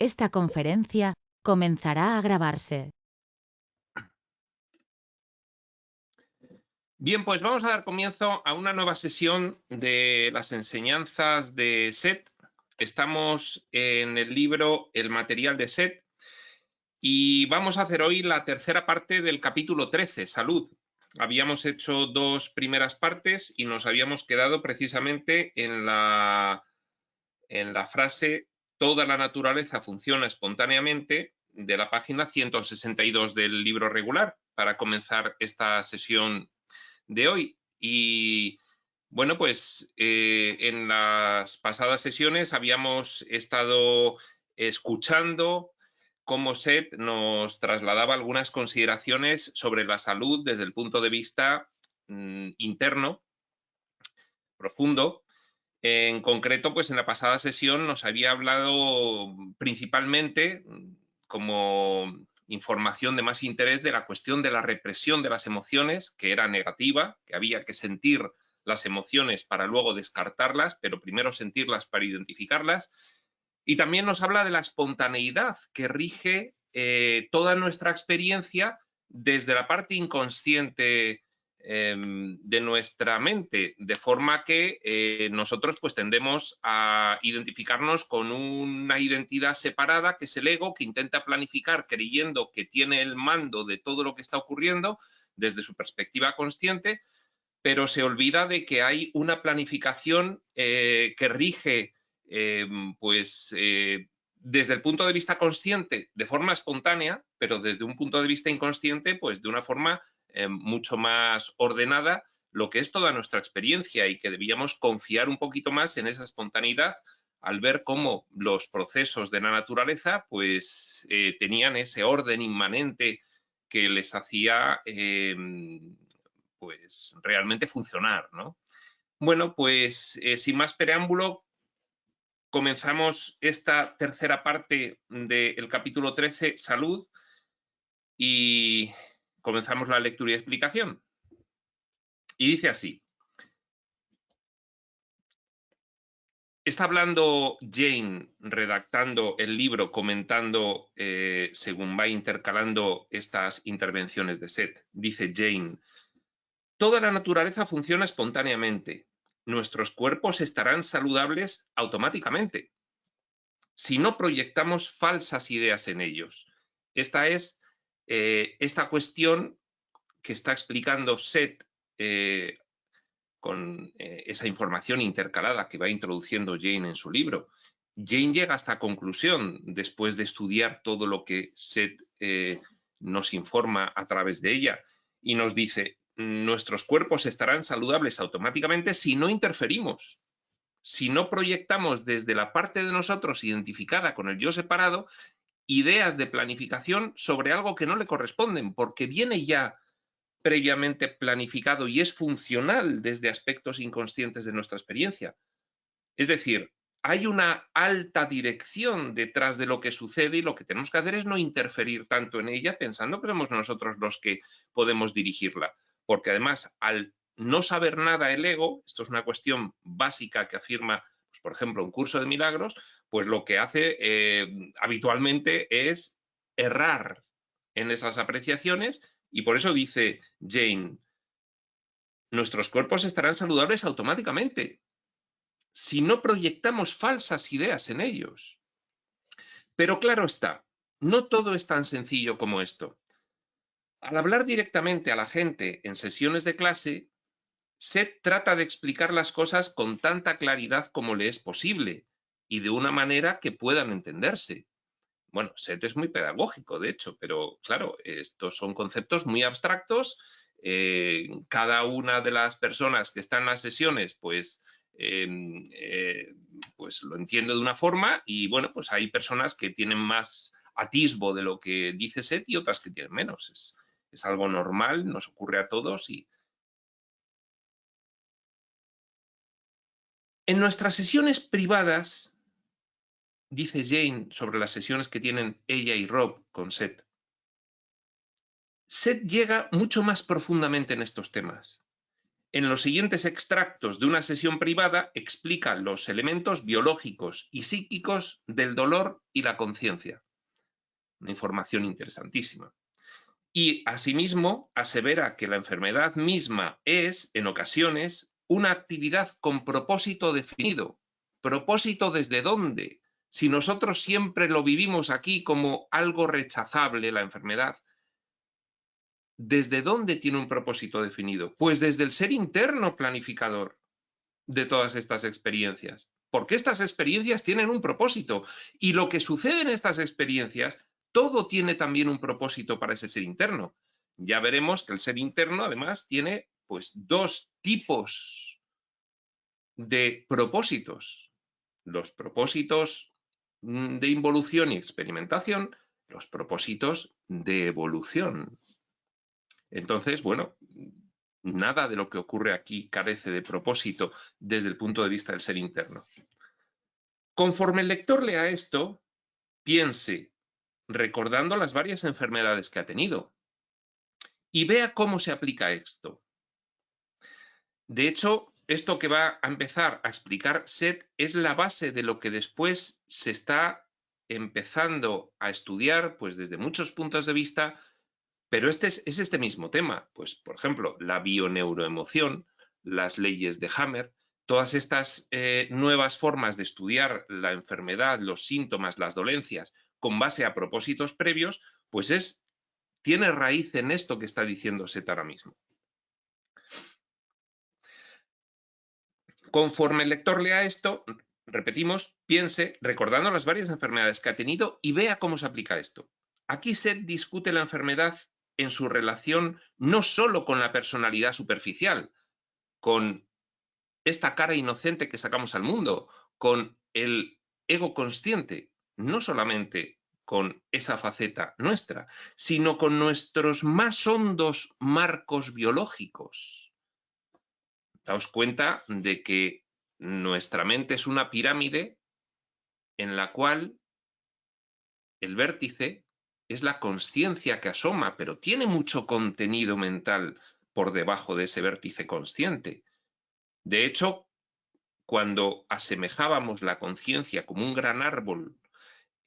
Esta conferencia comenzará a grabarse. Bien, pues vamos a dar comienzo a una nueva sesión de las enseñanzas de Seth. Estamos en el libro El material de Seth y vamos a hacer hoy la tercera parte del capítulo 13, Salud. Habíamos hecho dos primeras partes y nos habíamos quedado precisamente en la frase "toda la naturaleza funciona espontáneamente" de la página 162 del libro regular, para comenzar esta sesión de hoy. Y bueno, pues en las pasadas sesiones habíamos estado escuchando cómo Seth nos trasladaba algunas consideraciones sobre la salud desde el punto de vista interno, profundo. En concreto, pues en la pasada sesión nos había hablado principalmente, como información de más interés, de la cuestión de la represión de las emociones, que era negativa, que había que sentir las emociones para luego descartarlas, pero primero sentirlas para identificarlas. Y también nos habla de la espontaneidad que rige toda nuestra experiencia desde la parte inconsciente de nuestra mente, de forma que nosotros pues tendemos a identificarnos con una identidad separada, que es el ego, que intenta planificar creyendo que tiene el mando de todo lo que está ocurriendo desde su perspectiva consciente, pero se olvida de que hay una planificación que rige desde el punto de vista consciente de forma espontánea, pero desde un punto de vista inconsciente pues de una forma mucho más ordenada, lo que es toda nuestra experiencia, y que debíamos confiar un poquito más en esa espontaneidad al ver cómo los procesos de la naturaleza pues tenían ese orden inmanente que les hacía pues realmente funcionar, ¿no? Bueno, pues sin más preámbulo, comenzamos esta tercera parte del capítulo 13, Salud, y comenzamos la lectura y explicación. Y dice así: está hablando Jane, redactando el libro, comentando según va intercalando estas intervenciones de Seth. Dice Jane: toda la naturaleza funciona espontáneamente. Nuestros cuerpos estarán saludables automáticamente si no proyectamos falsas ideas en ellos. Esta es esta cuestión que está explicando Seth con esa información intercalada que va introduciendo Jane en su libro. Jane llega a esta conclusión después de estudiar todo lo que Seth nos informa a través de ella, y nos dice: nuestros cuerpos estarán saludables automáticamente si no interferimos, si no proyectamos desde la parte de nosotros identificada con el yo separado ideas de planificación sobre algo que no le corresponden, porque viene ya previamente planificado y es funcional desde aspectos inconscientes de nuestra experiencia. Es decir, hay una alta dirección detrás de lo que sucede, y lo que tenemos que hacer es no interferir tanto en ella pensando que somos nosotros los que podemos dirigirla, porque además, al no saber nada el ego, esto es una cuestión básica que afirma, pues, por ejemplo, un curso de milagros, pues lo que hace habitualmente es errar en esas apreciaciones. Y por eso dice Jane: nuestros cuerpos estarán saludables automáticamente si no proyectamos falsas ideas en ellos. Pero claro está, no todo es tan sencillo como esto. Al hablar directamente a la gente en sesiones de clase, Seth trata de explicar las cosas con tanta claridad como le es posible y de una manera que puedan entenderse. Bueno, Seth es muy pedagógico, de hecho, pero claro, estos son conceptos muy abstractos. Cada una de las personas que están en las sesiones, pues pues lo entiende de una forma, y bueno, pues hay personas que tienen más atisbo de lo que dice Seth y otras que tienen menos. Es algo normal, nos ocurre a todos. Y en nuestras sesiones privadas, dice Jane sobre las sesiones que tienen ella y Rob con Seth, Seth llega mucho más profundamente en estos temas. En los siguientes extractos de una sesión privada explica los elementos biológicos y psíquicos del dolor y la conciencia. Una información interesantísima. Y asimismo asevera que la enfermedad misma es, en ocasiones, una actividad con propósito definido. ¿Propósito desde dónde? Si nosotros siempre lo vivimos aquí como algo rechazable, la enfermedad, ¿desde dónde tiene un propósito definido? Pues desde el ser interno planificador de todas estas experiencias. Porque estas experiencias tienen un propósito. Y lo que sucede en estas experiencias, todo tiene también un propósito para ese ser interno. Ya veremos que el ser interno, además, tiene pues dos tipos de propósitos. Los propósitos de involución y experimentación, los propósitos de evolución. Entonces, bueno, nada de lo que ocurre aquí carece de propósito desde el punto de vista del ser interno. Conforme el lector lea esto, piense, recordando las varias enfermedades que ha tenido, y vea cómo se aplica esto. De hecho, esto que va a empezar a explicar Seth es la base de lo que después se está empezando a estudiar, pues desde muchos puntos de vista, pero es este mismo tema. Pues, por ejemplo, la bioneuroemoción, las leyes de Hammer, todas estas nuevas formas de estudiar la enfermedad, los síntomas, las dolencias, con base a propósitos previos, pues tiene raíz en esto que está diciendo Seth ahora mismo. Conforme el lector lea esto, repetimos, piense, recordando las varias enfermedades que ha tenido y vea cómo se aplica esto. Aquí Seth discute la enfermedad en su relación no solo con la personalidad superficial, con esta cara inocente que sacamos al mundo, con el ego consciente, no solamente con esa faceta nuestra, sino con nuestros más hondos marcos biológicos. Daos cuenta de que nuestra mente es una pirámide en la cual el vértice es la consciencia que asoma, pero tiene mucho contenido mental por debajo de ese vértice consciente. De hecho, cuando asemejábamos la conciencia como un gran árbol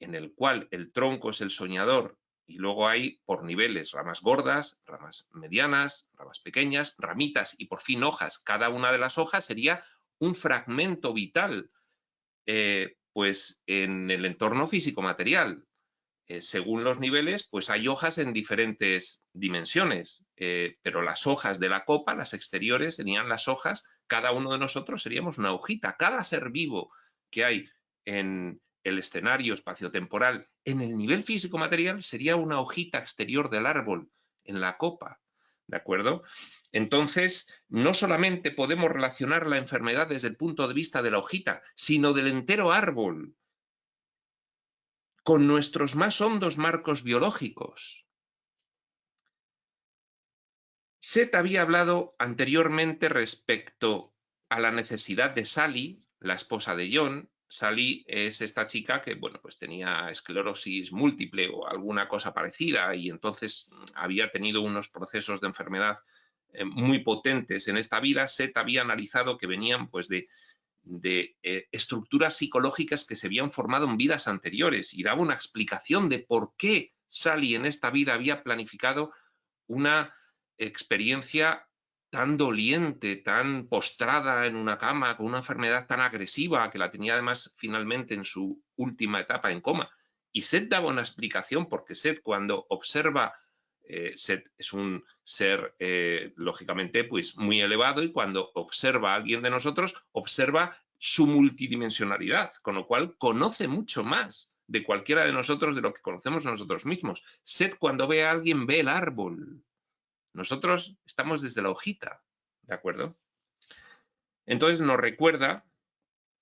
en el cual el tronco es el soñador y luego hay por niveles ramas gordas, ramas medianas, ramas pequeñas, ramitas y por fin hojas. Cada una de las hojas sería un fragmento vital pues en el entorno físico-material. Según los niveles, pues hay hojas en diferentes dimensiones, pero las hojas de la copa, las exteriores, serían las hojas, cada uno de nosotros seríamos una hojita. Cada ser vivo que hay en el escenario espaciotemporal, en el nivel físico-material, sería una hojita exterior del árbol, en la copa, ¿de acuerdo? Entonces, no solamente podemos relacionar la enfermedad desde el punto de vista de la hojita, sino del entero árbol, con nuestros más hondos marcos biológicos. Seth había hablado anteriormente respecto a la necesidad de Sally, la esposa de John. Sally es esta chica que, bueno, pues tenía esclerosis múltiple o alguna cosa parecida y entonces había tenido unos procesos de enfermedad muy potentes en esta vida. Seth había analizado que venían pues de estructuras psicológicas que se habían formado en vidas anteriores y daba una explicación de por qué Sally en esta vida había planificado una experiencia tan doliente, tan postrada en una cama, con una enfermedad tan agresiva que la tenía además finalmente en su última etapa en coma. Y Seth daba una explicación porque Seth cuando observa, Seth es un ser lógicamente pues muy elevado y cuando observa a alguien de nosotros observa su multidimensionalidad, con lo cual conoce mucho más de cualquiera de nosotros de lo que conocemos nosotros mismos. Seth cuando ve a alguien ve el árbol. Nosotros estamos desde la hojita, ¿de acuerdo? Entonces nos recuerda,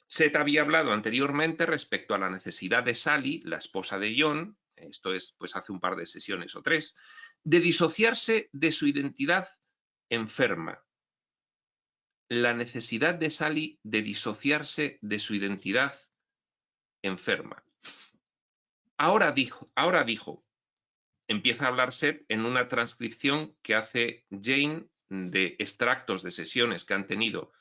Seth había hablado anteriormente respecto a la necesidad de Sally, la esposa de John, esto es pues hace un par de sesiones o 3, de disociarse de su identidad enferma. La necesidad de Sally de disociarse de su identidad enferma. Ahora dijo, empieza a hablar Seth en una transcripción que hace Jane de extractos de sesiones que han tenido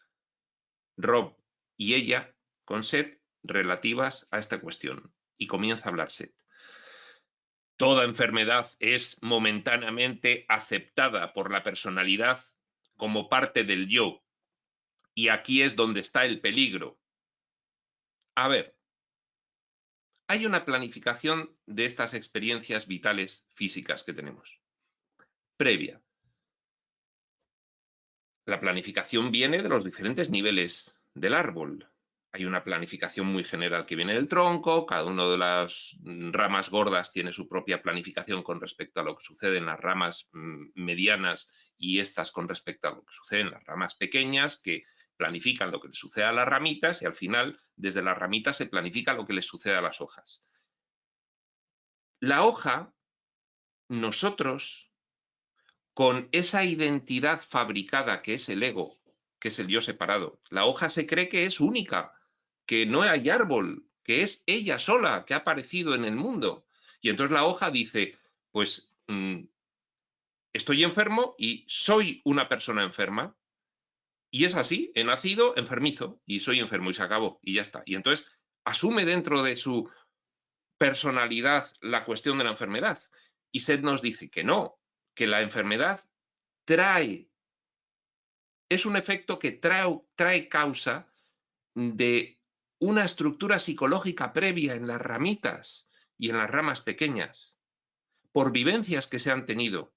Rob y ella con Seth relativas a esta cuestión. Y comienza a hablar Seth. Toda enfermedad es momentáneamente aceptada por la personalidad como parte del yo. Y aquí es donde está el peligro. A ver, hay una planificación de estas experiencias vitales físicas que tenemos. Previa. La planificación viene de los diferentes niveles del árbol. Hay una planificación muy general que viene del tronco, cada una de las ramas gordas tiene su propia planificación con respecto a lo que sucede en las ramas medianas y estas con respecto a lo que sucede en las ramas pequeñas, que planifican lo que le sucede a las ramitas y al final desde las ramitas se planifica lo que les sucede a las hojas. La hoja, nosotros, con esa identidad fabricada que es el ego, que es el yo separado, la hoja se cree que es única, que no hay árbol, que es ella sola, que ha aparecido en el mundo. Y entonces la hoja dice, pues estoy enfermo y soy una persona enferma. Y es así, he nacido enfermizo y soy enfermo y se acabó y ya está. Y entonces asume dentro de su personalidad la cuestión de la enfermedad. Y Seth nos dice que no, que la enfermedad es un efecto que trae causa de una estructura psicológica previa en las ramitas y en las ramas pequeñas, por vivencias que se han tenido,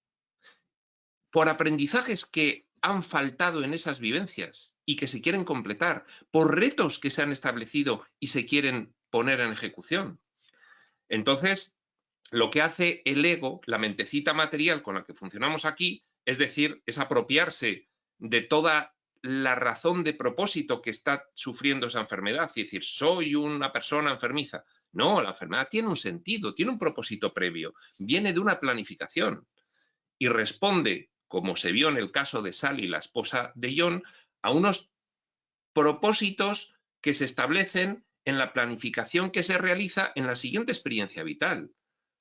por aprendizajes que han faltado en esas vivencias y que se quieren completar, por retos que se han establecido y se quieren poner en ejecución. Entonces, lo que hace el ego, la mentecita material con la que funcionamos aquí, es decir, es apropiarse de toda la razón de propósito que está sufriendo esa enfermedad y decir, soy una persona enfermiza. No, la enfermedad tiene un sentido, tiene un propósito previo, viene de una planificación y responde, como se vio en el caso de Sally, la esposa de John, a unos propósitos que se establecen en la planificación que se realiza en la siguiente experiencia vital,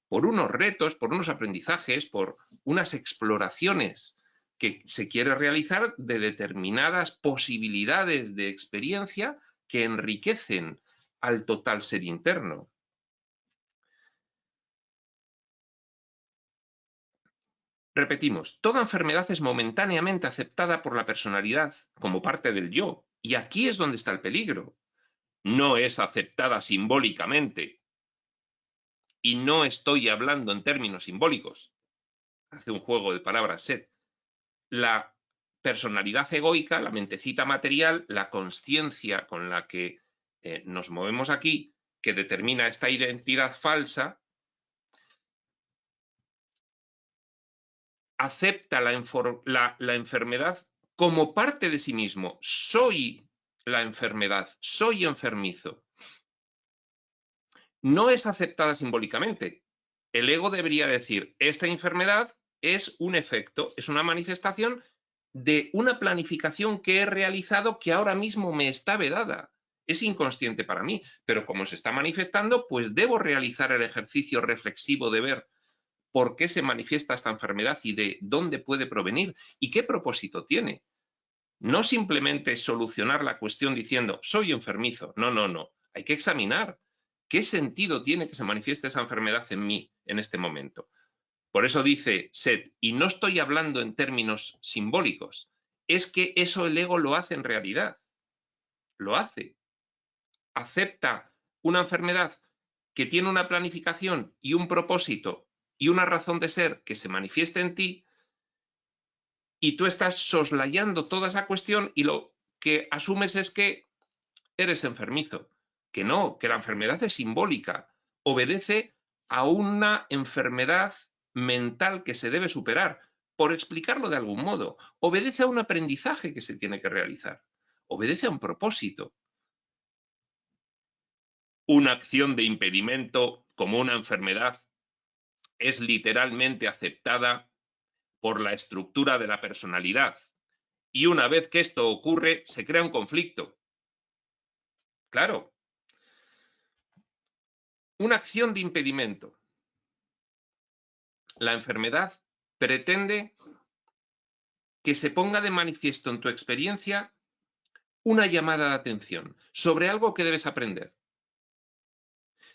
por unos retos, por unos aprendizajes, por unas exploraciones que se quiere realizar de determinadas posibilidades de experiencia que enriquecen al total ser interno. Repetimos, toda enfermedad es momentáneamente aceptada por la personalidad como parte del yo, y aquí es donde está el peligro. No es aceptada simbólicamente, y no estoy hablando en términos simbólicos. Hace un juego de palabras Seth. La personalidad egoica, la mentecita material, la consciencia con la que nos movemos aquí, que determina esta identidad falsa, acepta la enfermedad como parte de sí mismo. Soy la enfermedad, soy enfermizo. No es aceptada simbólicamente. El ego debería decir, esta enfermedad es un efecto, es una manifestación de una planificación que he realizado que ahora mismo me está vedada. Es inconsciente para mí, pero como se está manifestando, pues debo realizar el ejercicio reflexivo de ver por qué se manifiesta esta enfermedad y de dónde puede provenir y qué propósito tiene. No simplemente solucionar la cuestión diciendo, soy enfermizo. No, no, no. Hay que examinar qué sentido tiene que se manifieste esa enfermedad en mí en este momento. Por eso dice Seth, y no estoy hablando en términos simbólicos, es que eso el ego lo hace en realidad. Lo hace. Acepta una enfermedad que tiene una planificación y un propósito y una razón de ser que se manifieste en ti, y tú estás soslayando toda esa cuestión y lo que asumes es que eres enfermizo. Que no, que la enfermedad es simbólica, obedece a una enfermedad mental que se debe superar, por explicarlo de algún modo, obedece a un aprendizaje que se tiene que realizar, obedece a un propósito. Una acción de impedimento como una enfermedad es literalmente aceptada por la estructura de la personalidad. Y una vez que esto ocurre, se crea un conflicto. Claro, una acción de impedimento. La enfermedad pretende que se ponga de manifiesto en tu experiencia una llamada de atención sobre algo que debes aprender.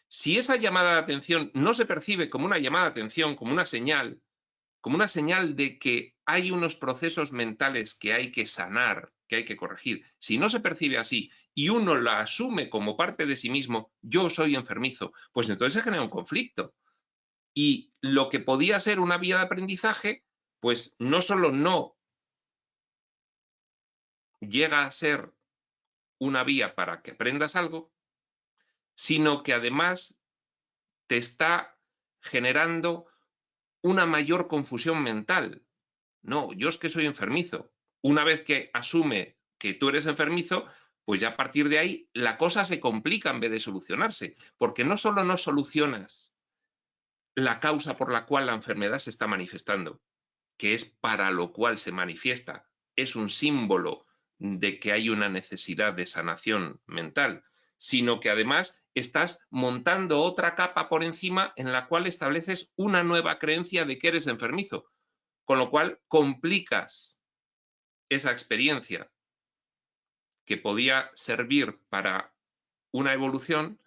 Si esa llamada de atención no se percibe como una llamada de atención, como una señal de que hay unos procesos mentales que hay que sanar, que hay que corregir, si no se percibe así y uno la asume como parte de sí mismo, yo soy enfermizo, pues entonces se genera un conflicto. Y lo que podía ser una vía de aprendizaje, pues no solo no llega a ser una vía para que aprendas algo, sino que además te está generando una mayor confusión mental. No, yo es que soy enfermizo. Una vez que asume que tú eres enfermizo, pues ya a partir de ahí la cosa se complica en vez de solucionarse, porque no solo no solucionas la causa por la cual la enfermedad se está manifestando, que es para lo cual se manifiesta, es un símbolo de que hay una necesidad de sanación mental, sino que además estás montando otra capa por encima en la cual estableces una nueva creencia de que eres enfermizo, con lo cual complicas esa experiencia que podía servir para una evolución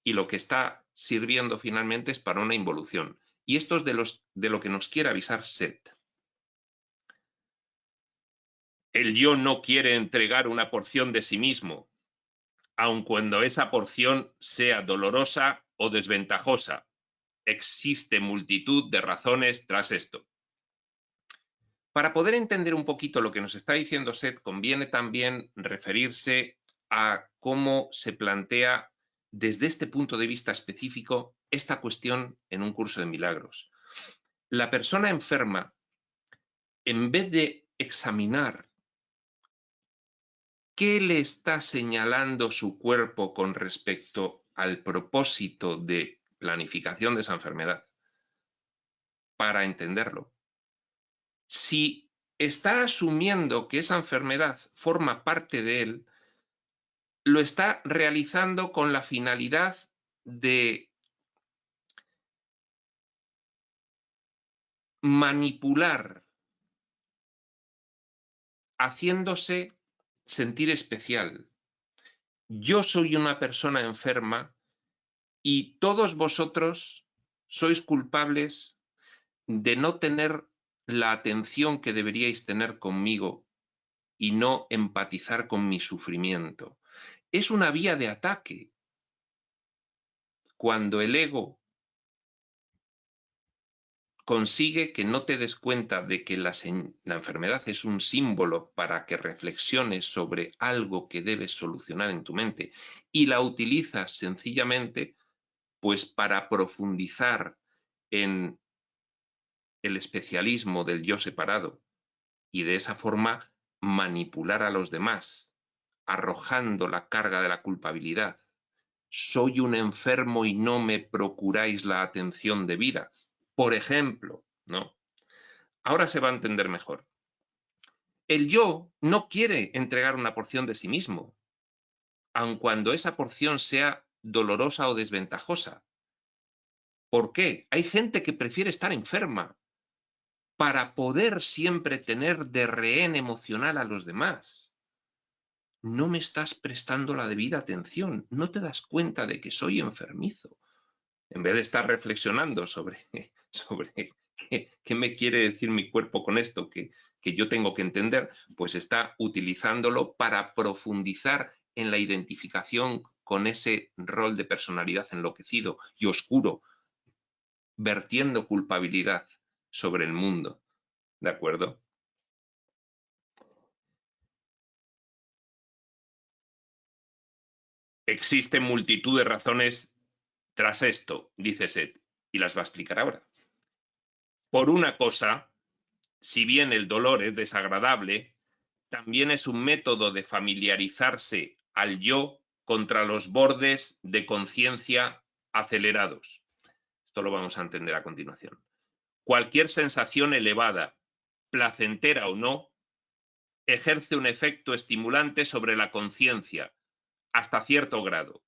y lo que está sirviendo finalmente es para una involución. Y esto es de lo que nos quiere avisar Seth. El yo no quiere entregar una porción de sí mismo, aun cuando esa porción sea dolorosa o desventajosa. Existe multitud de razones tras esto. Para poder entender un poquito lo que nos está diciendo Seth, conviene también referirse a cómo se plantea desde este punto de vista específico esta cuestión en un curso de milagros. La persona enferma, en vez de examinar qué le está señalando su cuerpo con respecto al propósito de planificación de esa enfermedad, para entenderlo, si está asumiendo que esa enfermedad forma parte de él, lo está realizando con la finalidad de manipular, haciéndose sentir especial. Yo soy una persona enferma y todos vosotros sois culpables de no tener la atención que deberíais tener conmigo y no empatizar con mi sufrimiento. Es una vía de ataque. Cuando el ego consigue que no te des cuenta de que la enfermedad es un símbolo para que reflexiones sobre algo que debes solucionar en tu mente y la utilizas sencillamente pues para profundizar en el especialismo del yo separado y de esa forma manipular a los demás, arrojando la carga de la culpabilidad. Soy un enfermo y no me procuráis la atención debida. Por ejemplo, ¿no? Ahora se va a entender mejor. El yo no quiere entregar una porción de sí mismo, aun cuando esa porción sea dolorosa o desventajosa. ¿Por qué? Hay gente que prefiere estar enferma para poder siempre tener de rehén emocional a los demás. No me estás prestando la debida atención, no te das cuenta de que soy enfermizo. En vez de estar reflexionando sobre qué me quiere decir mi cuerpo con esto, que yo tengo que entender, pues está utilizándolo para profundizar en la identificación con ese rol de personalidad enloquecido y oscuro, vertiendo culpabilidad sobre el mundo. ¿De acuerdo? Existen multitud de razones tras esto, dice Seth, y las va a explicar ahora. Por una cosa, si bien el dolor es desagradable, también es un método de familiarizarse al yo contra los bordes de conciencia acelerados. Esto lo vamos a entender a continuación. Cualquier sensación elevada, placentera o no, ejerce un efecto estimulante sobre la conciencia, hasta cierto grado.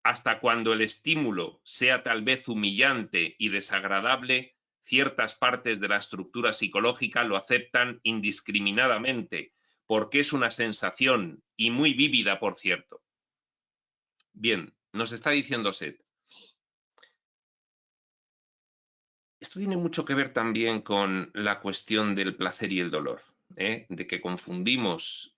Hasta cuando el estímulo sea tal vez humillante y desagradable, ciertas partes de la estructura psicológica lo aceptan indiscriminadamente, porque es una sensación, y muy vívida, por cierto. Bien, nos está diciendo Seth. Esto tiene mucho que ver también con la cuestión del placer y el dolor, de que confundimos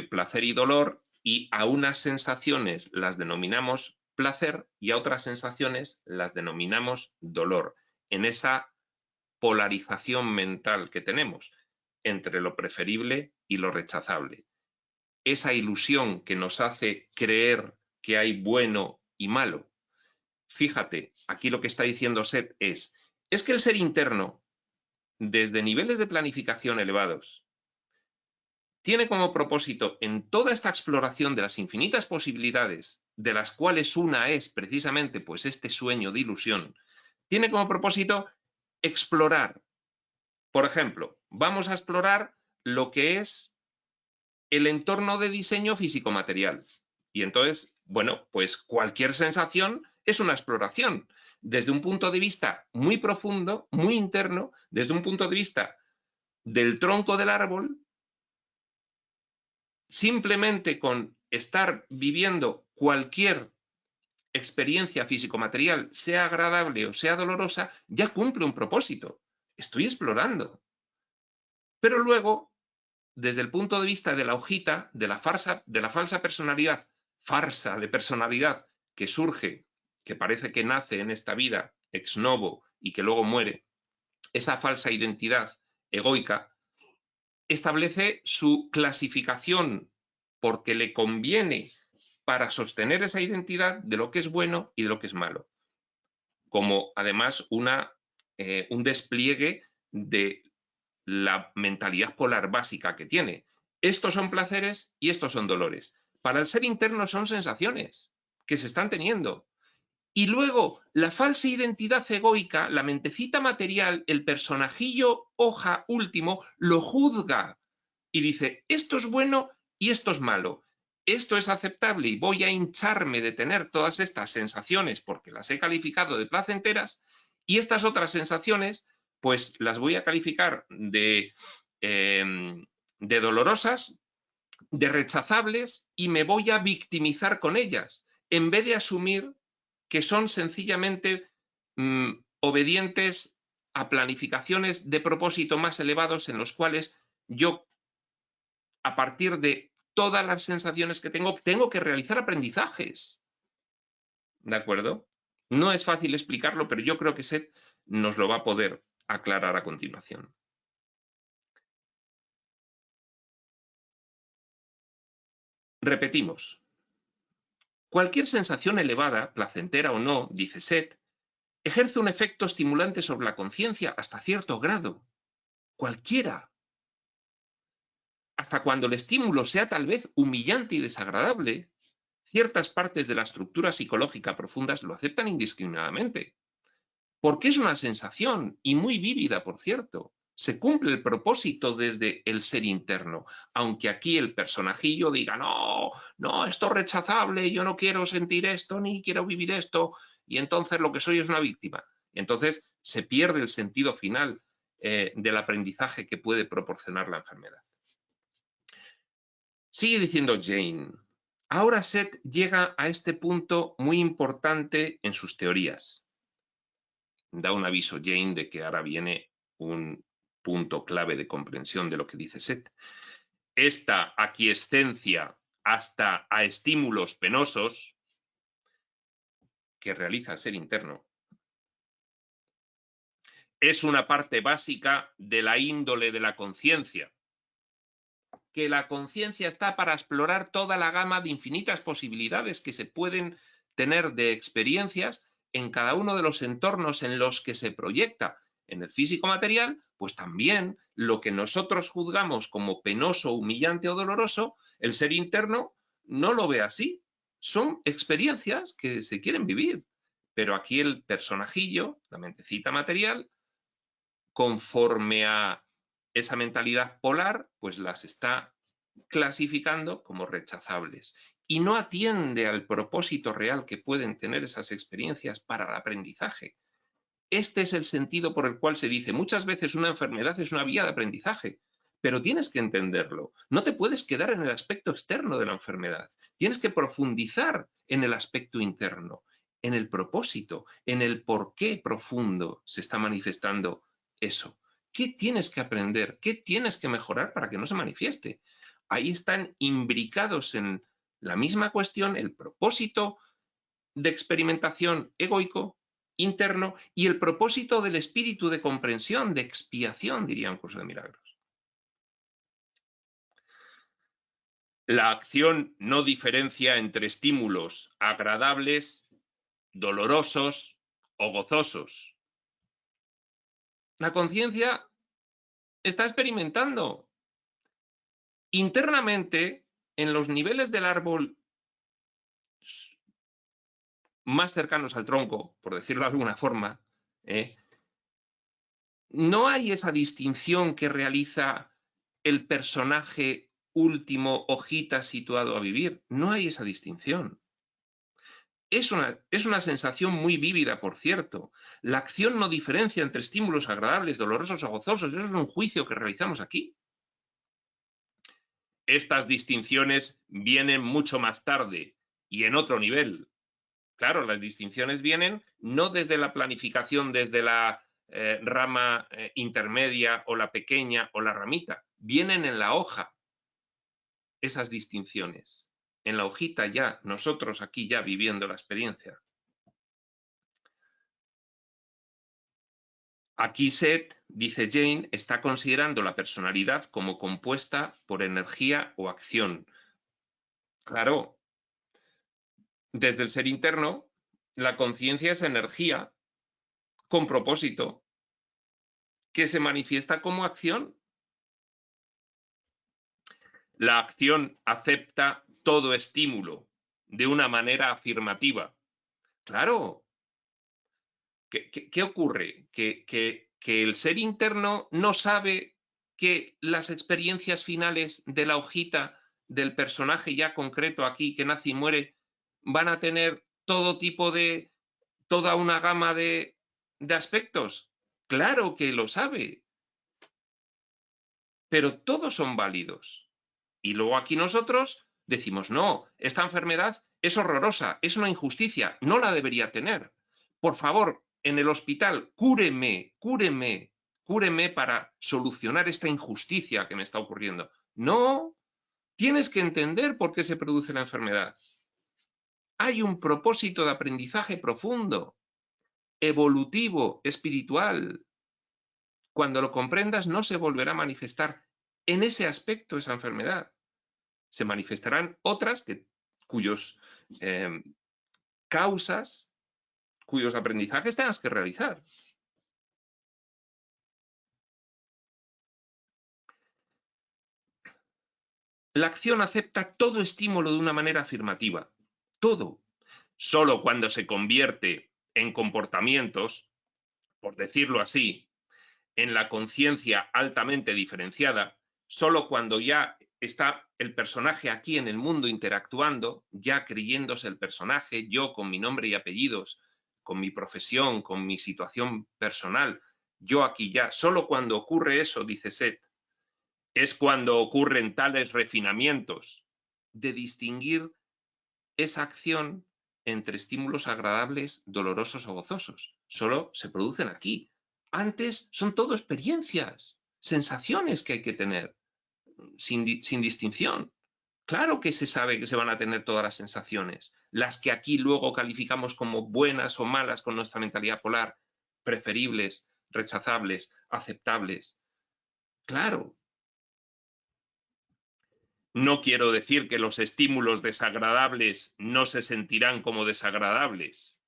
placer y dolor, y a unas sensaciones las denominamos placer y a otras sensaciones las denominamos dolor, en esa polarización mental que tenemos entre lo preferible y lo rechazable. Esa ilusión que nos hace creer que hay bueno y malo. Fíjate, aquí lo que está diciendo Seth es que el ser interno, desde niveles de planificación elevados, tiene como propósito, en toda esta exploración de las infinitas posibilidades, de las cuales una es precisamente pues este sueño de ilusión, tiene como propósito explorar. Por ejemplo, vamos a explorar lo que es el entorno de diseño físico-material. Y entonces, bueno, pues cualquier sensación es una exploración, desde un punto de vista muy profundo, muy interno, desde un punto de vista del tronco del árbol. Simplemente con estar viviendo cualquier experiencia físico-material, sea agradable o sea dolorosa, ya cumple un propósito. Estoy explorando. Pero luego, desde el punto de vista de la hojita, de la falsa personalidad, farsa de personalidad que surge, que parece que nace en esta vida ex novo y que luego muere, esa falsa identidad egoica, establece su clasificación porque le conviene para sostener esa identidad de lo que es bueno y de lo que es malo, como además un despliegue de la mentalidad polar básica que tiene. Estos son placeres y estos son dolores. Para el ser interno son sensaciones que se están teniendo. Y luego la falsa identidad egoica, la mentecita material, el personajillo hoja último, lo juzga y dice, esto es bueno y esto es malo. Esto es aceptable y voy a hincharme de tener todas estas sensaciones porque las he calificado de placenteras, y estas otras sensaciones pues las voy a calificar de dolorosas, de rechazables, y me voy a victimizar con ellas, en vez de asumir que son sencillamente obedientes a planificaciones de propósito más elevados en los cuales yo, a partir de todas las sensaciones que tengo que realizar aprendizajes. ¿De acuerdo? No es fácil explicarlo, pero yo creo que Seth nos lo va a poder aclarar a continuación. Repetimos. Cualquier sensación elevada, placentera o no, dice Seth, ejerce un efecto estimulante sobre la conciencia hasta cierto grado. Cualquiera. Hasta cuando el estímulo sea tal vez humillante y desagradable, ciertas partes de la estructura psicológica profundas lo aceptan indiscriminadamente. Porque es una sensación, y muy vívida, por cierto. Se cumple el propósito desde el ser interno, aunque aquí el personajillo diga, no, no, esto es rechazable, yo no quiero sentir esto, ni quiero vivir esto, y entonces lo que soy es una víctima. Entonces se pierde el sentido final del aprendizaje que puede proporcionar la enfermedad. Sigue diciendo Jane. Ahora Seth llega a este punto muy importante en sus teorías. Da un aviso Jane de que ahora viene un punto clave de comprensión de lo que dice Seth. Esta aquiescencia hasta a estímulos penosos que realiza el ser interno es una parte básica de la índole de la conciencia. Que la conciencia está para explorar toda la gama de infinitas posibilidades que se pueden tener de experiencias en cada uno de los entornos en los que se proyecta. En el físico material, pues también lo que nosotros juzgamos como penoso, humillante o doloroso, el ser interno no lo ve así. Son experiencias que se quieren vivir. Pero aquí el personajillo, la mentecita material, conforme a esa mentalidad polar, pues las está clasificando como rechazables y no atiende al propósito real que pueden tener esas experiencias para el aprendizaje. Este es el sentido por el cual se dice muchas veces una enfermedad es una vía de aprendizaje, pero tienes que entenderlo. No te puedes quedar en el aspecto externo de la enfermedad. Tienes que profundizar en el aspecto interno, en el propósito, en el por qué profundo se está manifestando eso. ¿Qué tienes que aprender? ¿Qué tienes que mejorar para que no se manifieste? Ahí están imbricados en la misma cuestión el propósito de experimentación egoico, interno, y el propósito del espíritu de comprensión, de expiación, diría un curso de milagros. La acción no diferencia entre estímulos agradables, dolorosos o gozosos. La conciencia está experimentando internamente en los niveles del árbol más cercanos al tronco, por decirlo de alguna forma, no hay esa distinción que realiza el personaje último hojita situado a vivir. No hay esa distinción. Es una sensación muy vívida, por cierto. La acción no diferencia entre estímulos agradables, dolorosos o gozosos. Eso es un juicio que realizamos aquí. Estas distinciones vienen mucho más tarde y en otro nivel. Claro, las distinciones vienen no desde la planificación, desde la rama intermedia o la pequeña o la ramita. Vienen en la hoja esas distinciones. En la hojita ya, nosotros aquí ya viviendo la experiencia. Aquí Seth, dice Jane, está considerando la personalidad como compuesta por energía o acción. Claro, desde el ser interno, la conciencia es energía con propósito que se manifiesta como acción. La acción acepta todo estímulo de una manera afirmativa. Claro, ¿qué ocurre? Que el ser interno no sabe que las experiencias finales de la hojita del personaje ya concreto aquí que nace y muere van a tener todo tipo de, toda una gama de aspectos. Claro que lo sabe, pero todos son válidos. Y luego aquí nosotros decimos, no, esta enfermedad es horrorosa, es una injusticia, no la debería tener. Por favor, en el hospital, cúreme, cúreme, cúreme para solucionar esta injusticia que me está ocurriendo. No, tienes que entender por qué se produce la enfermedad. Hay un propósito de aprendizaje profundo, evolutivo, espiritual. Cuando lo comprendas, no se volverá a manifestar en ese aspecto esa enfermedad. Se manifestarán otras cuyos causas, cuyos aprendizajes tengas que realizar. La acción acepta todo estímulo de una manera afirmativa. Todo. Solo cuando se convierte en comportamientos, por decirlo así, en la conciencia altamente diferenciada, solo cuando ya está el personaje aquí en el mundo interactuando, ya creyéndose el personaje, yo con mi nombre y apellidos, con mi profesión, con mi situación personal, yo aquí ya, solo cuando ocurre eso, dice Seth, es cuando ocurren tales refinamientos de distinguir esa acción entre estímulos agradables, dolorosos o gozosos. Solo se producen aquí. Antes son todo experiencias, sensaciones que hay que tener, sin distinción. Claro que se sabe que se van a tener todas las sensaciones, las que aquí luego calificamos como buenas o malas con nuestra mentalidad polar, preferibles, rechazables, aceptables. Claro. No quiero decir que los estímulos desagradables no se sentirán como desagradables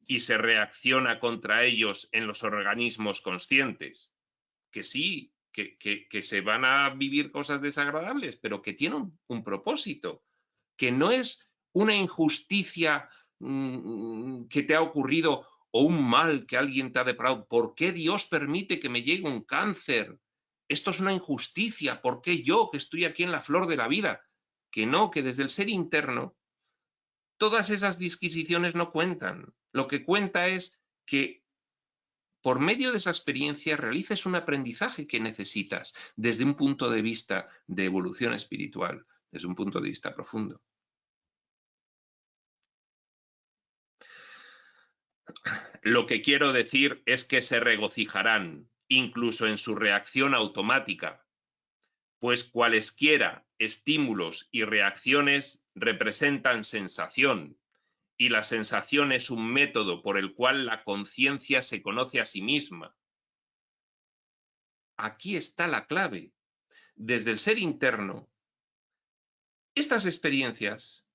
y se reacciona contra ellos en los organismos conscientes. Que sí, que se van a vivir cosas desagradables, pero que tienen un propósito, que no es una injusticia que te ha ocurrido o un mal que alguien te ha deparado. ¿Por qué Dios permite que me llegue un cáncer? Esto es una injusticia. ¿Por qué yo, que estoy aquí en la flor de la vida? Que no, que desde el ser interno, todas esas disquisiciones no cuentan. Lo que cuenta es que por medio de esa experiencia realices un aprendizaje que necesitas desde un punto de vista de evolución espiritual, desde un punto de vista profundo. Lo que quiero decir es que se regocijarán, incluso en su reacción automática, pues cualesquiera estímulos y reacciones representan sensación, y la sensación es un método por el cual la conciencia se conoce a sí misma. Aquí está la clave. Desde el ser interno, estas experiencias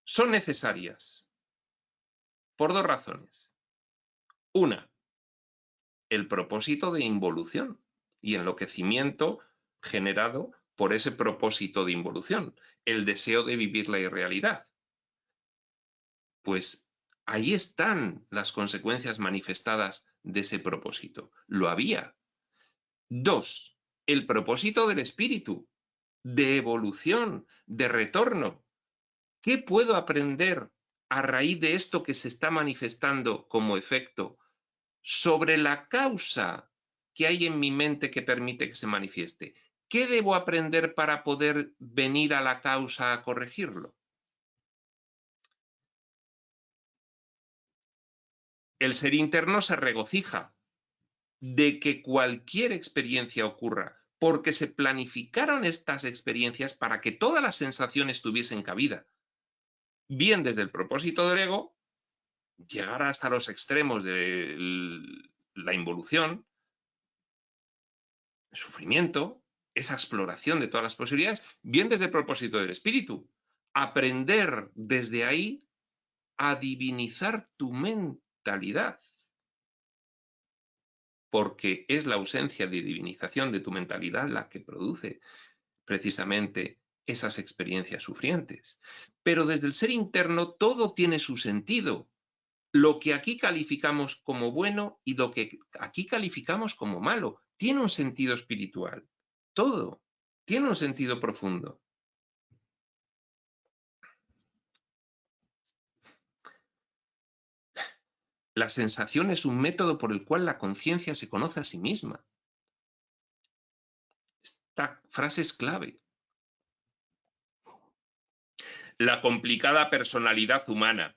son necesarias por dos razones. Una, el propósito de involución y enloquecimiento generado por ese propósito de involución, el deseo de vivir la irrealidad. Pues ahí están las consecuencias manifestadas de ese propósito. Lo había. Dos, el propósito del espíritu, de evolución, de retorno. ¿Qué puedo aprender a raíz de esto que se está manifestando como efecto sobre la causa que hay en mi mente que permite que se manifieste? ¿Qué debo aprender para poder venir a la causa a corregirlo? El ser interno se regocija de que cualquier experiencia ocurra, porque se planificaron estas experiencias para que todas las sensaciones tuviesen cabida. Bien desde el propósito del ego, llegar hasta los extremos de la involución, el sufrimiento, esa exploración de todas las posibilidades, bien desde el propósito del espíritu, aprender desde ahí a divinizar tu mentalidad, porque es la ausencia de divinización de tu mentalidad la que produce precisamente esas experiencias sufrientes. Pero desde el ser interno todo tiene su sentido. Lo que aquí calificamos como bueno y lo que aquí calificamos como malo tiene un sentido espiritual. Todo tiene un sentido profundo. La sensación es un método por el cual la conciencia se conoce a sí misma. Esta frase es clave. La complicada personalidad humana.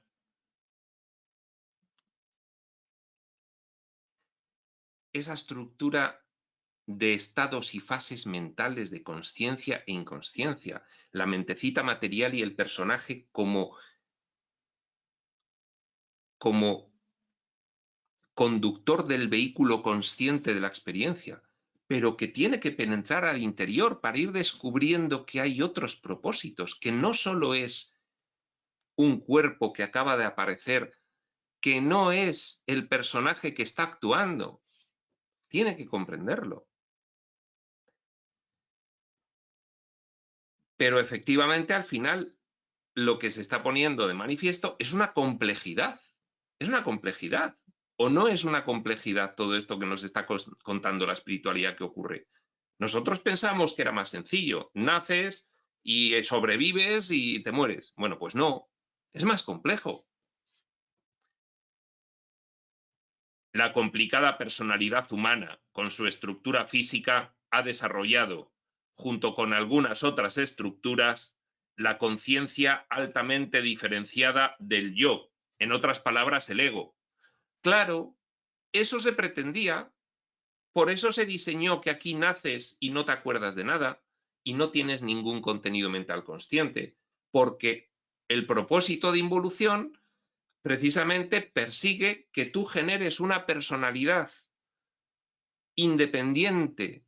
Esa estructura de estados y fases mentales de consciencia e inconsciencia, la mentecita material y el personaje como conductor del vehículo consciente de la experiencia, pero que tiene que penetrar al interior para ir descubriendo que hay otros propósitos, que no solo es un cuerpo que acaba de aparecer, que no es el personaje que está actuando. Tiene que comprenderlo. Pero efectivamente al final lo que se está poniendo de manifiesto es una complejidad. Es una complejidad. ¿O no es una complejidad todo esto que nos está contando la espiritualidad que ocurre? Nosotros pensamos que era más sencillo. Naces y sobrevives y te mueres. Bueno, pues no. Es más complejo. La complicada personalidad humana, con su estructura física, ha desarrollado, junto con algunas otras estructuras, la conciencia altamente diferenciada del yo, en otras palabras, el ego. Claro, eso se pretendía, por eso se diseñó que aquí naces y no te acuerdas de nada y no tienes ningún contenido mental consciente, porque el propósito de involución precisamente persigue que tú generes una personalidad independiente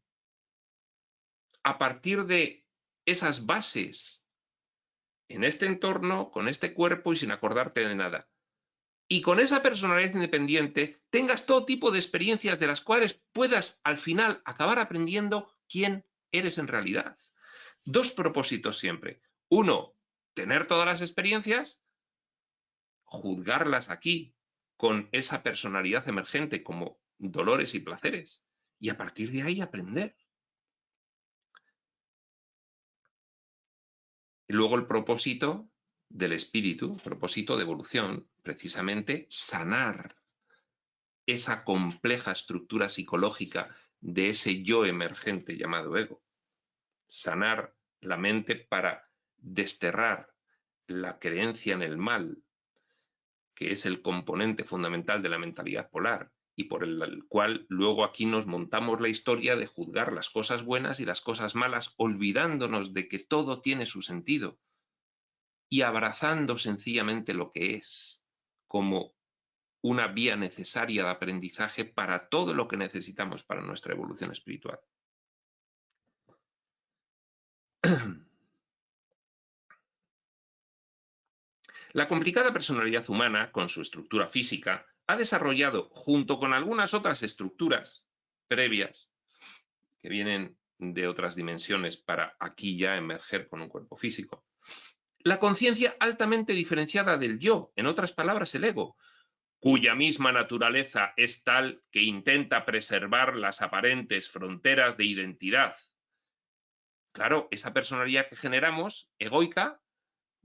a partir de esas bases en este entorno, con este cuerpo y sin acordarte de nada. Y con esa personalidad independiente tengas todo tipo de experiencias de las cuales puedas al final acabar aprendiendo quién eres en realidad. Dos propósitos siempre. Uno, tener todas las experiencias, juzgarlas aquí con esa personalidad emergente como dolores y placeres y a partir de ahí aprender. Y luego el propósito del espíritu, propósito de evolución, precisamente sanar esa compleja estructura psicológica de ese yo emergente llamado ego. Sanar la mente para desterrar la creencia en el mal, que es el componente fundamental de la mentalidad polar, y por el cual luego aquí nos montamos la historia de juzgar las cosas buenas y las cosas malas, olvidándonos de que todo tiene su sentido y abrazando sencillamente lo que es, como una vía necesaria de aprendizaje para todo lo que necesitamos para nuestra evolución espiritual. La complicada personalidad humana, con su estructura física, ha desarrollado, junto con algunas otras estructuras previas que vienen de otras dimensiones para aquí ya emerger con un cuerpo físico, la conciencia altamente diferenciada del yo, en otras palabras, el ego, cuya misma naturaleza es tal que intenta preservar las aparentes fronteras de identidad. Claro, esa personalidad que generamos, egoica,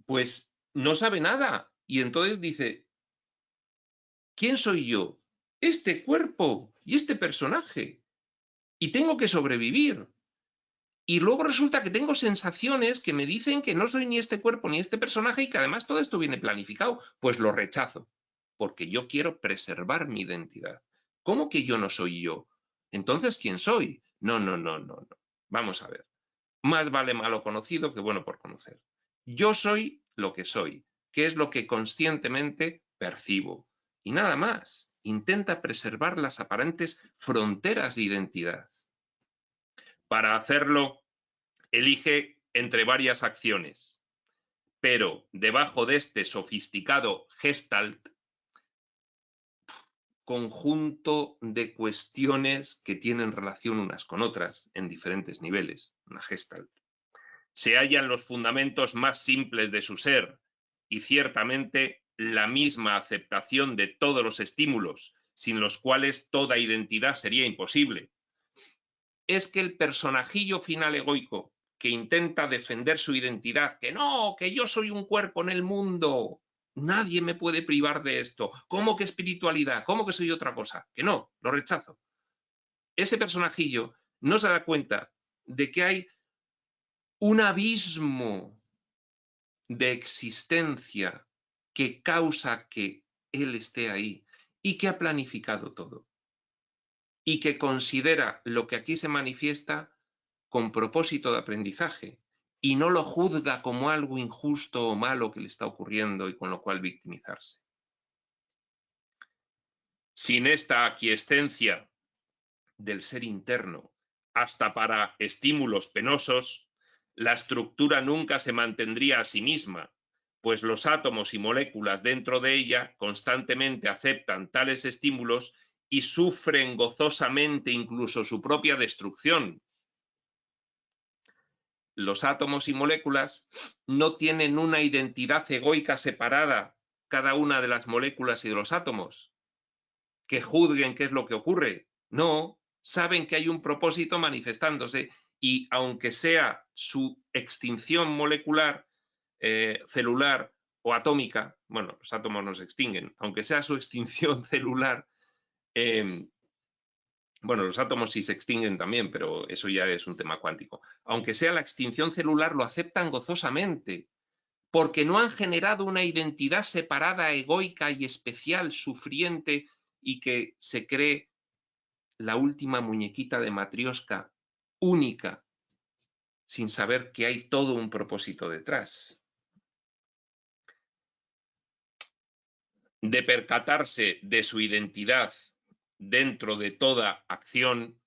pues no sabe nada. Y entonces dice, ¿quién soy yo? Este cuerpo y este personaje. Y tengo que sobrevivir. Y luego resulta que tengo sensaciones que me dicen que no soy ni este cuerpo ni este personaje y que además todo esto viene planificado. Pues lo rechazo, porque yo quiero preservar mi identidad. ¿Cómo que yo no soy yo? Entonces, ¿quién soy? No, no, no, no, no. Vamos a ver. Más vale malo conocido que bueno por conocer. Yo soy lo que soy, que es lo que conscientemente percibo. Y nada más. Intenta preservar las aparentes fronteras de identidad. Para hacerlo, elige entre varias acciones, pero debajo de este sofisticado gestalt, conjunto de cuestiones que tienen relación unas con otras en diferentes niveles, una gestalt, se hallan los fundamentos más simples de su ser y ciertamente la misma aceptación de todos los estímulos, sin los cuales toda identidad sería imposible. Es que el personajillo final egoico que intenta defender su identidad, que no, que yo soy un cuerpo en el mundo, nadie me puede privar de esto, ¿cómo que espiritualidad? ¿Cómo que soy otra cosa? Que no, lo rechazo. Ese personajillo no se da cuenta de que hay un abismo de existencia que causa que él esté ahí y que ha planificado todo y que considera lo que aquí se manifiesta con propósito de aprendizaje y no lo juzga como algo injusto o malo que le está ocurriendo y con lo cual victimizarse. Sin esta aquiescencia del ser interno, hasta para estímulos penosos, la estructura nunca se mantendría a sí misma, pues los átomos y moléculas dentro de ella constantemente aceptan tales estímulos y sufren gozosamente incluso su propia destrucción. Los átomos y moléculas no tienen una identidad egoica separada, cada una de las moléculas y de los átomos, que juzguen qué es lo que ocurre. No, saben que hay un propósito manifestándose y aunque sea su extinción molecular, celular o atómica, bueno, los átomos no se extinguen, aunque sea su extinción celular, bueno, los átomos sí se extinguen también, pero eso ya es un tema cuántico. Aunque sea la extinción celular, lo aceptan gozosamente, porque no han generado una identidad separada, egoica y especial, sufriente, y que se cree la última muñequita de Matrioska, única, sin saber que hay todo un propósito detrás. De percatarse de su identidad dentro de toda acción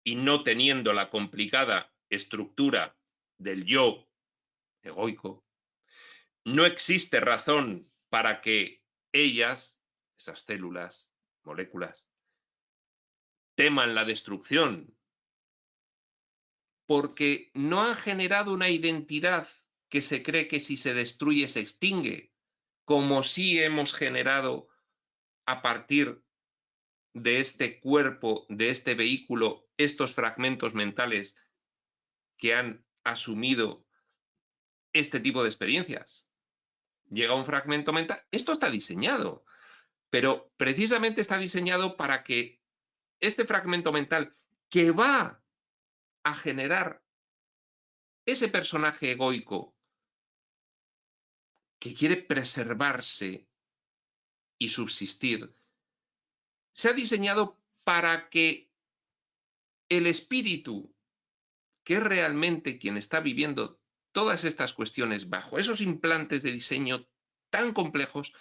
y no teniendo la complicada estructura del yo egoico, no existe razón para que ellas, esas células, moléculas, teman la destrucción, porque no han generado una identidad que se cree que si se destruye se extingue, como sí hemos generado a partir de este cuerpo, de este vehículo, estos fragmentos mentales que han asumido este tipo de experiencias. Llega un fragmento mental, esto está diseñado. Pero precisamente está diseñado para que este fragmento mental que va a generar ese personaje egoico que quiere preservarse y subsistir, se ha diseñado para que el espíritu, que es realmente quien está viviendo todas estas cuestiones bajo esos implantes de diseño tan complejos,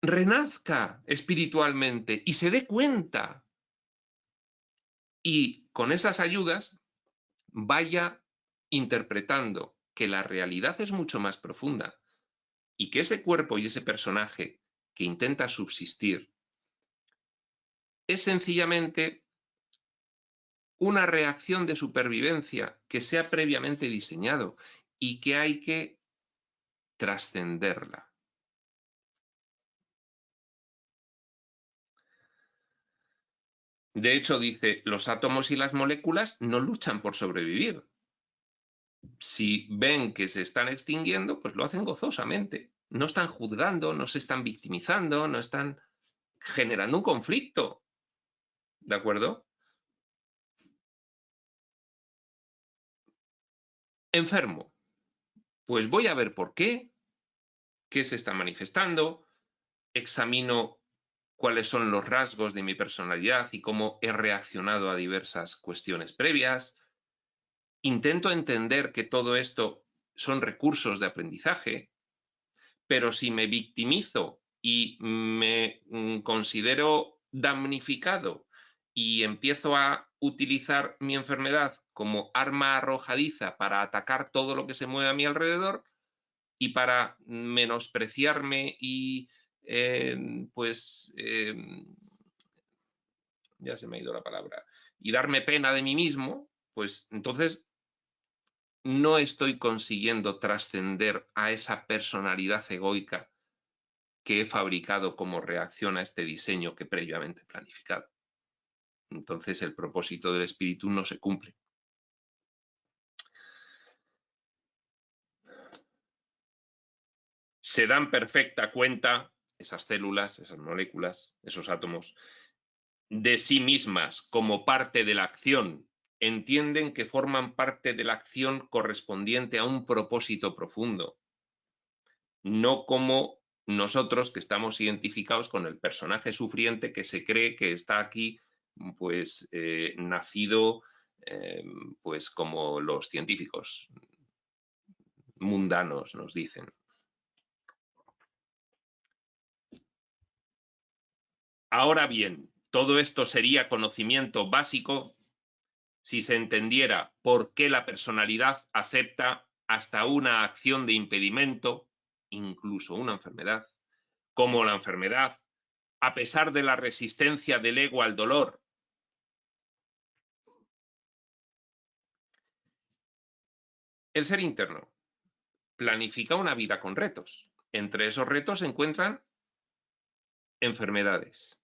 renazca espiritualmente y se dé cuenta y con esas ayudas vaya interpretando que la realidad es mucho más profunda y que ese cuerpo y ese personaje que intenta subsistir es sencillamente una reacción de supervivencia que se ha previamente diseñado y que hay que trascenderla. De hecho, dice, los átomos y las moléculas no luchan por sobrevivir. Si ven que se están extinguiendo, pues lo hacen gozosamente. No están juzgando, no se están victimizando, no están generando un conflicto. ¿De acuerdo? Enfermo. Pues voy a ver por qué se está manifestando, examino cuáles son los rasgos de mi personalidad y cómo he reaccionado a diversas cuestiones previas. Intento entender que todo esto son recursos de aprendizaje, pero si me victimizo y me considero damnificado y empiezo a utilizar mi enfermedad como arma arrojadiza para atacar todo lo que se mueve a mi alrededor y para menospreciarme y ya se me ha ido la palabra, y darme pena de mí mismo, pues entonces no estoy consiguiendo trascender a esa personalidad egoica que he fabricado como reacción a este diseño que previamente he planificado. Entonces el propósito del espíritu no se cumple. Se dan perfecta cuenta esas células, esas moléculas, esos átomos, de sí mismas como parte de la acción. Entienden que forman parte de la acción correspondiente a un propósito profundo, no como nosotros que estamos identificados con el personaje sufriente que se cree que está aquí pues nacido pues como los científicos mundanos nos dicen. Ahora bien, todo esto sería conocimiento básico si se entendiera por qué la personalidad acepta hasta una acción de impedimento, incluso una enfermedad, como la enfermedad, a pesar de la resistencia del ego al dolor. El ser interno planifica una vida con retos. Entre esos retos se encuentran enfermedades.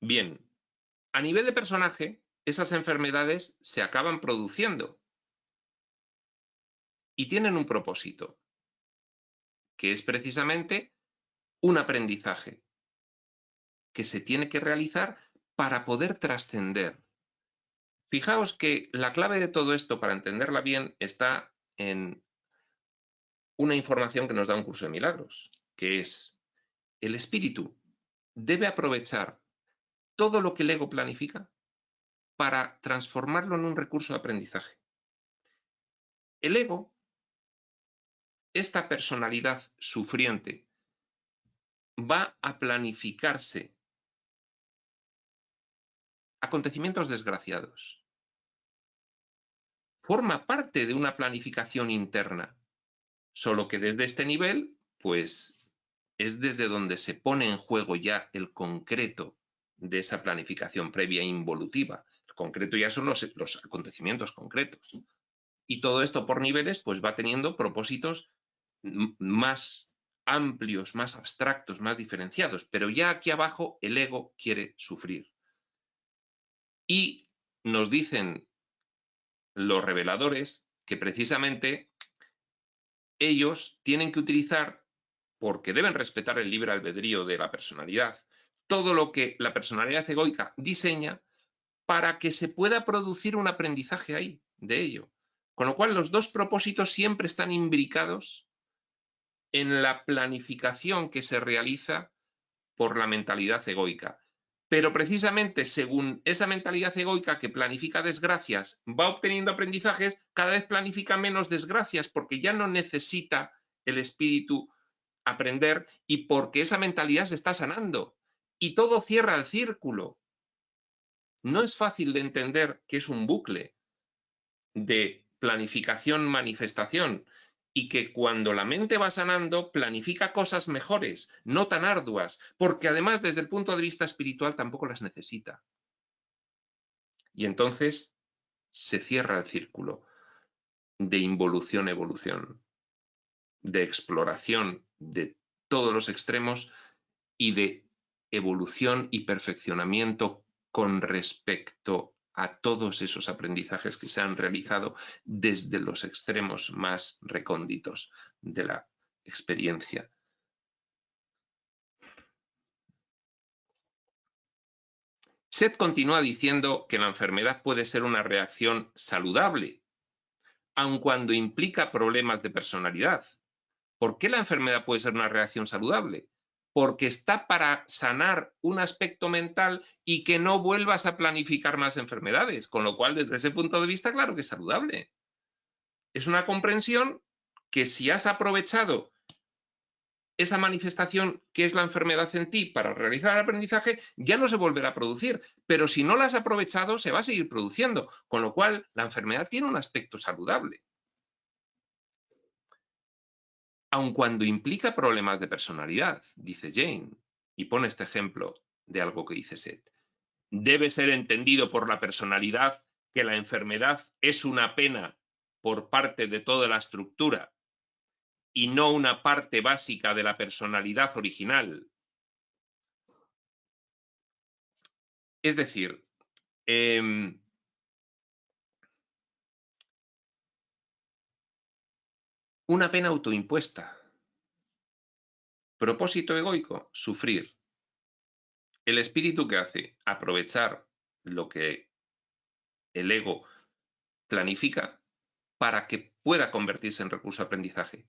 Bien, a nivel de personaje, esas enfermedades se acaban produciendo y tienen un propósito, que es precisamente un aprendizaje que se tiene que realizar para poder trascender. Fijaos que la clave de todo esto, para entenderla bien, está en una información que nos da un curso de milagros, que es el espíritu debe aprovechar todo lo que el ego planifica para transformarlo en un recurso de aprendizaje. El ego, esta personalidad sufriente, va a planificarse acontecimientos desgraciados. Forma parte de una planificación interna, solo que desde este nivel, pues es desde donde se pone en juego ya el concreto de esa planificación previa involutiva. El concreto ya son los acontecimientos concretos. Y todo esto por niveles, pues va teniendo propósitos más amplios, más abstractos, más diferenciados. Pero ya aquí abajo el ego quiere sufrir. Y nos dicen los reveladores que precisamente ellos tienen que utilizar, porque deben respetar el libre albedrío de la personalidad, todo lo que la personalidad egoica diseña para que se pueda producir un aprendizaje ahí, de ello. Con lo cual, los dos propósitos siempre están imbricados en la planificación que se realiza por la mentalidad egoica. Pero precisamente según esa mentalidad egoica que planifica desgracias va obteniendo aprendizajes, cada vez planifica menos desgracias porque ya no necesita el espíritu aprender y porque esa mentalidad se está sanando. Y todo cierra el círculo. No es fácil de entender que es un bucle de planificación-manifestación y que cuando la mente va sanando planifica cosas mejores, no tan arduas, porque además desde el punto de vista espiritual tampoco las necesita. Y entonces se cierra el círculo de involución-evolución, de exploración de todos los extremos y de evolución y perfeccionamiento con respecto a todos esos aprendizajes que se han realizado desde los extremos más recónditos de la experiencia. Seth continúa diciendo que la enfermedad puede ser una reacción saludable, aun cuando implica problemas de personalidad. ¿Por qué la enfermedad puede ser una reacción saludable? Porque está para sanar un aspecto mental y que no vuelvas a planificar más enfermedades, con lo cual desde ese punto de vista claro que es saludable. Es una comprensión que si has aprovechado esa manifestación que es la enfermedad en ti para realizar el aprendizaje, ya no se volverá a producir, pero si no la has aprovechado se va a seguir produciendo, con lo cual la enfermedad tiene un aspecto saludable. Aun cuando implica problemas de personalidad, dice Jane, y pone este ejemplo de algo que dice Seth. Debe ser entendido por la personalidad que la enfermedad es una pena por parte de toda la estructura y no una parte básica de la personalidad original. Es decir, una pena autoimpuesta. Propósito egoico, sufrir. El espíritu que hace aprovechar lo que el ego planifica para que pueda convertirse en recurso de aprendizaje.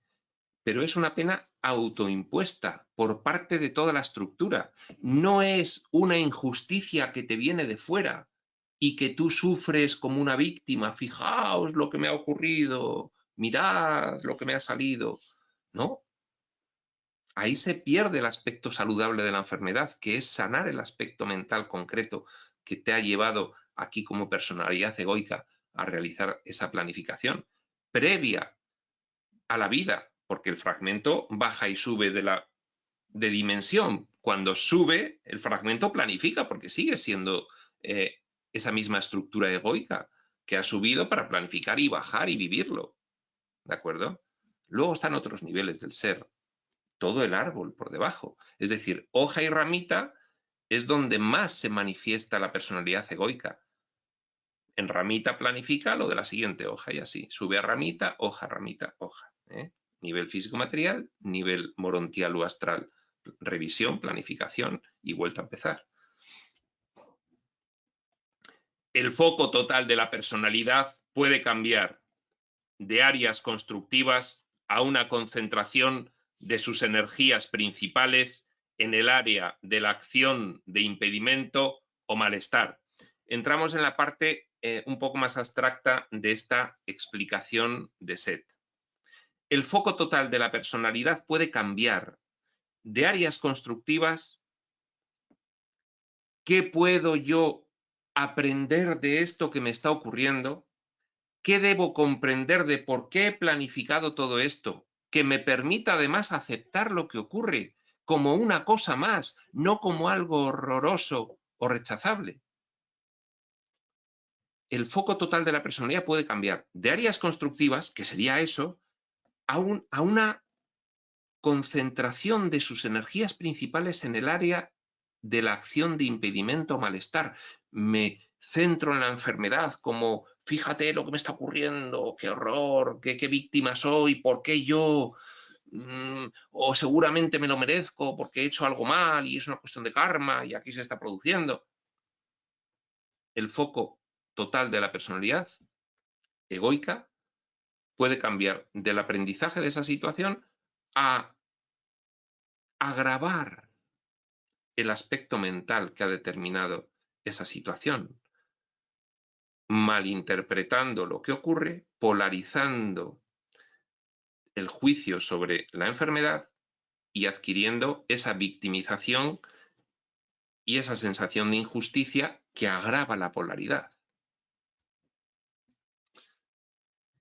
Pero es una pena autoimpuesta por parte de toda la estructura. No es una injusticia que te viene de fuera y que tú sufres como una víctima. Fijaos lo que me ha ocurrido, mirad lo que me ha salido. No. Ahí se pierde el aspecto saludable de la enfermedad, que es sanar el aspecto mental concreto que te ha llevado aquí como personalidad egoica a realizar esa planificación previa a la vida, porque el fragmento baja y sube de dimensión. Cuando sube, el fragmento planifica, porque sigue siendo esa misma estructura egoica que ha subido para planificar y bajar y vivirlo. ¿De acuerdo? Luego están otros niveles del ser, todo el árbol por debajo. Es decir, hoja y ramita es donde más se manifiesta la personalidad egoica. En ramita planifica lo de la siguiente hoja y así. Sube a ramita, hoja, hoja. Nivel físico-material, nivel morontial o astral. Revisión, planificación y vuelta a empezar. El foco total de la personalidad puede cambiar de áreas constructivas a una concentración de sus energías principales en el área de la acción de impedimento o malestar. Entramos en la parte un poco más abstracta de esta explicación de Seth. El foco total de la personalidad puede cambiar de áreas constructivas. ¿Qué puedo yo aprender de esto que me está ocurriendo? ¿Qué debo comprender de por qué he planificado todo esto? Que me permita además aceptar lo que ocurre como una cosa más, no como algo horroroso o rechazable. El foco total de la personalidad puede cambiar de áreas constructivas, que sería eso, a una concentración de sus energías principales en el área de la acción de impedimento o malestar. me centro en la enfermedad como fíjate lo que me está ocurriendo, qué horror, qué víctima soy, por qué yo, o seguramente me lo merezco porque he hecho algo mal y es una cuestión de karma y aquí se está produciendo. El foco total de la personalidad egoica puede cambiar del aprendizaje de esa situación a agravar el aspecto mental que ha determinado esa situación, malinterpretando lo que ocurre, polarizando el juicio sobre la enfermedad y adquiriendo esa victimización y esa sensación de injusticia que agrava la polaridad.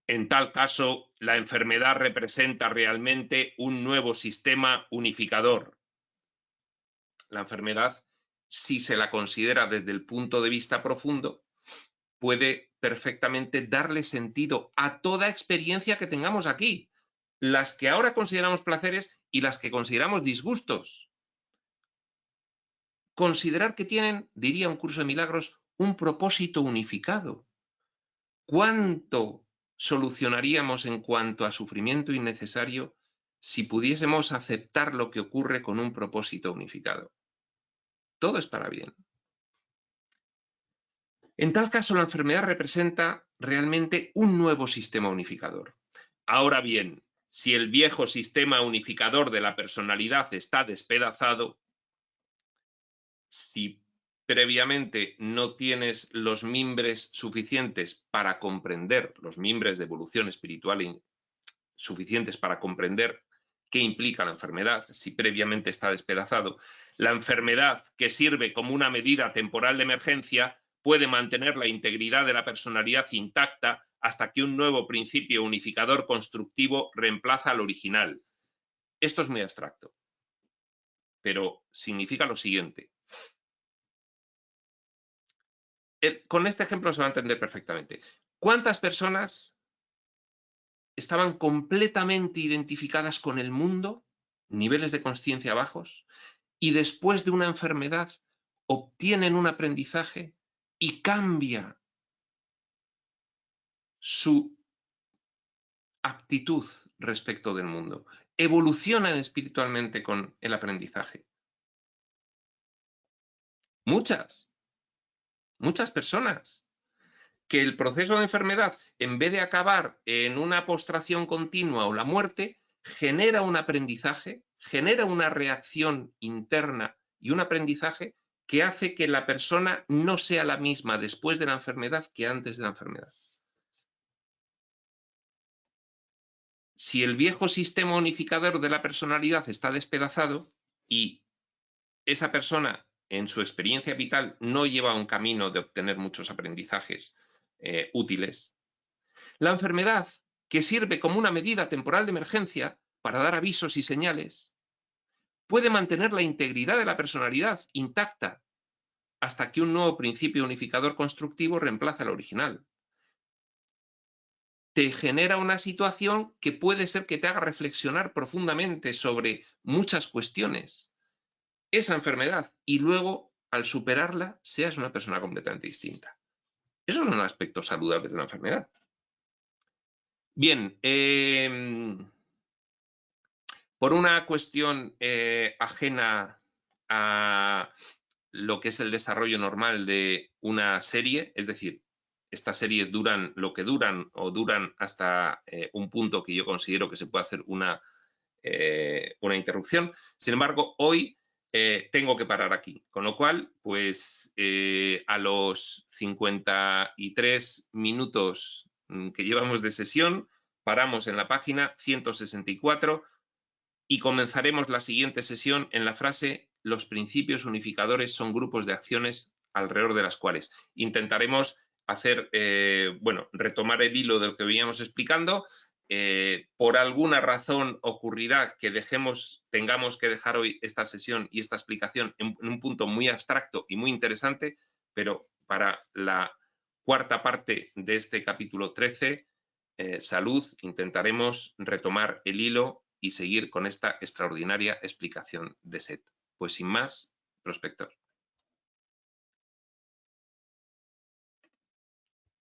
En tal caso, la enfermedad representa realmente un nuevo sistema unificador. La enfermedad, si se la considera desde el punto de vista profundo, puede perfectamente darle sentido a toda experiencia que tengamos aquí, las que ahora consideramos placeres y las que consideramos disgustos. Considerar que tienen, diría un curso de milagros, un propósito unificado. ¿Cuánto solucionaríamos en cuanto a sufrimiento innecesario si pudiésemos aceptar lo que ocurre con un propósito unificado? Todo es para bien. En tal caso, la enfermedad representa realmente un nuevo sistema unificador. Ahora bien, si el viejo sistema unificador de la personalidad está despedazado, si previamente no tienes los mimbres suficientes para comprender, los mimbres de evolución espiritual suficientes para comprender qué implica la enfermedad, si previamente está despedazado, la enfermedad, que sirve como una medida temporal de emergencia, puede mantener la integridad de la personalidad intacta hasta que un nuevo principio unificador constructivo reemplaza al original. Esto es muy abstracto, pero significa lo siguiente. Con este ejemplo se va a entender perfectamente. ¿Cuántas personas estaban completamente identificadas con el mundo, niveles de consciencia bajos, y después de una enfermedad obtienen un aprendizaje y cambia su actitud respecto del mundo? Evolucionan espiritualmente con el aprendizaje. Muchas personas. Que el proceso de enfermedad, en vez de acabar en una postración continua o la muerte, genera un aprendizaje, genera una reacción interna y un aprendizaje que hace que la persona no sea la misma después de la enfermedad que antes de la enfermedad. Si el viejo sistema unificador de la personalidad está despedazado y esa persona en su experiencia vital no lleva un camino de obtener muchos aprendizajes útiles, la enfermedad, que sirve como una medida temporal de emergencia para dar avisos y señales, puede mantener la integridad de la personalidad intacta hasta que un nuevo principio unificador constructivo reemplaza al original. Te genera una situación que puede ser que te haga reflexionar profundamente sobre muchas cuestiones. Esa enfermedad, y luego, al superarla, seas una persona completamente distinta. Esos son aspectos saludables de la enfermedad. Bien, por una cuestión ajena a lo que es el desarrollo normal de una serie, es decir, estas series duran lo que duran o duran hasta un punto que yo considero que se puede hacer una interrupción. Sin embargo, hoy tengo que parar aquí, con lo cual, pues a los 53 minutos que llevamos de sesión, paramos en la página 164 y comenzaremos la siguiente sesión en la frase: los principios unificadores son grupos de acciones alrededor de las cuales intentaremos hacer, retomar el hilo de lo que veníamos explicando. Por alguna razón ocurrirá que tengamos que dejar hoy esta sesión y esta explicación en un punto muy abstracto y muy interesante, pero para la cuarta parte de este capítulo 13, salud, intentaremos retomar el hilo y seguir con esta extraordinaria explicación de SET. Pues sin más, prospector.